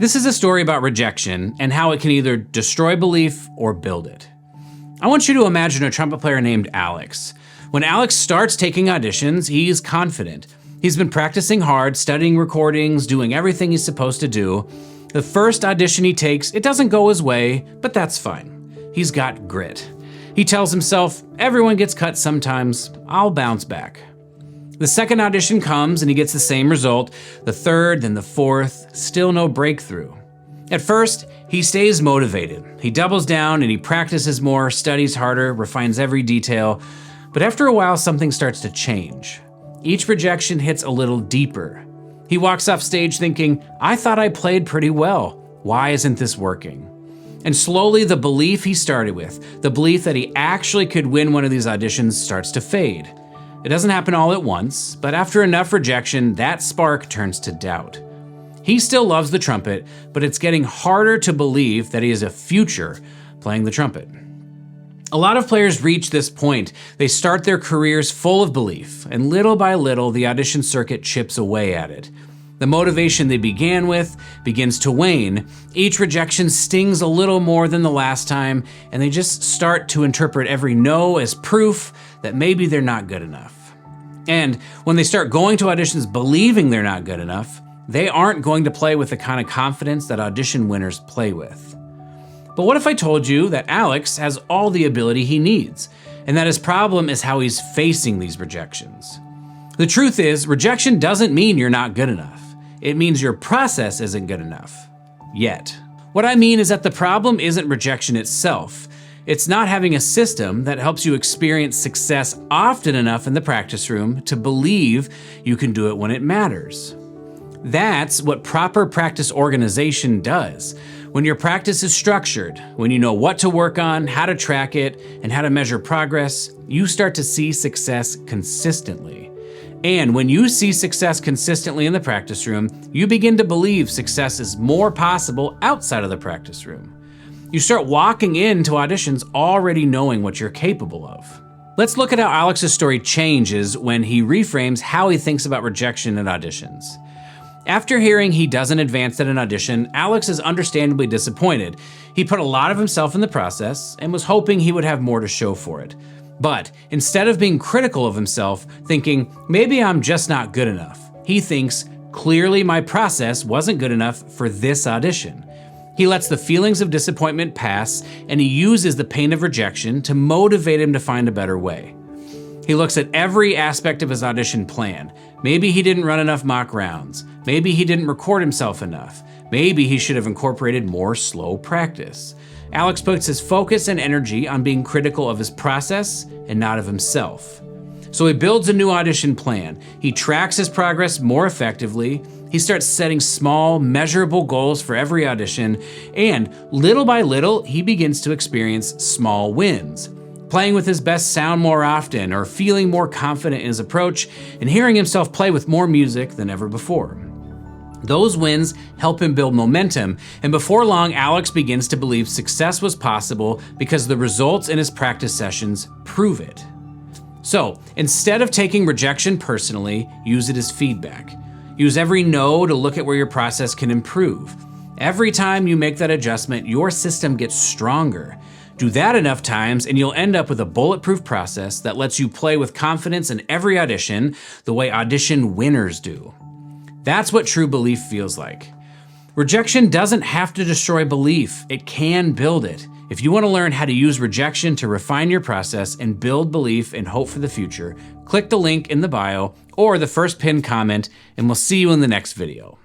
This is a story about rejection and how it can either destroy belief or build it. I want you to imagine a trumpet player named Alex. When Alex starts taking auditions, he's confident. He's been practicing hard, studying recordings, doing everything he's supposed to do. The first audition he takes, it doesn't go his way, but that's fine. He's got grit. He tells himself, everyone gets cut sometimes, I'll bounce back. The second audition comes and he gets the same result. The third, then the fourth, still no breakthrough. At first, he stays motivated. He doubles down and he practices more, studies harder, refines every detail. But after a while, something starts to change. Each rejection hits a little deeper. He walks off stage thinking, I thought I played pretty well. Why isn't this working? And slowly the belief he started with, the belief that he actually could win one of these auditions, starts to fade. It doesn't happen all at once, but after enough rejection, that spark turns to doubt. He still loves the trumpet, but it's getting harder to believe that he has a future playing the trumpet. A lot of players reach this point. They start their careers full of belief, and little by little, the audition circuit chips away at it. The motivation they began with begins to wane. Each rejection stings a little more than the last time, and they just start to interpret every no as proof that maybe they're not good enough. And when they start going to auditions believing they're not good enough, they aren't going to play with the kind of confidence that audition winners play with. But what if I told you that Alex has all the ability he needs, and that his problem is how he's facing these rejections? The truth is, rejection doesn't mean you're not good enough. It means your process isn't good enough. Yet. What I mean is that the problem isn't rejection itself. It's not having a system that helps you experience success often enough in the practice room to believe you can do it when it matters. That's what proper practice organization does. When your practice is structured, when you know what to work on, how to track it, and how to measure progress, you start to see success consistently. And when you see success consistently in the practice room, you begin to believe success is more possible outside of the practice room. You start walking into auditions already knowing what you're capable of. Let's look at how Alex's story changes when he reframes how he thinks about rejection at auditions. After hearing he doesn't advance at an audition, Alex is understandably disappointed. He put a lot of himself in the process and was hoping he would have more to show for it. But instead of being critical of himself, thinking, maybe I'm just not good enough, he thinks, clearly my process wasn't good enough for this audition. He lets the feelings of disappointment pass, and he uses the pain of rejection to motivate him to find a better way. He looks at every aspect of his audition plan. Maybe he didn't run enough mock rounds. Maybe he didn't record himself enough. Maybe he should have incorporated more slow practice. Alex puts his focus and energy on being critical of his process and not of himself. So he builds a new audition plan. He tracks his progress more effectively. He starts setting small, measurable goals for every audition, and little by little, he begins to experience small wins. Playing with his best sound more often, or feeling more confident in his approach, and hearing himself play with more music than ever before. Those wins help him build momentum, and before long, Alex begins to believe success was possible because the results in his practice sessions prove it. So, instead of taking rejection personally, use it as feedback. Use every no to look at where your process can improve. Every time you make that adjustment, your system gets stronger. Do that enough times and you'll end up with a bulletproof process that lets you play with confidence in every audition the way audition winners do. That's what true belief feels like. Rejection doesn't have to destroy belief, it can build it. If you want to learn how to use rejection to refine your process and build belief and hope for the future, click the link in the bio or the first pinned comment, and we'll see you in the next video.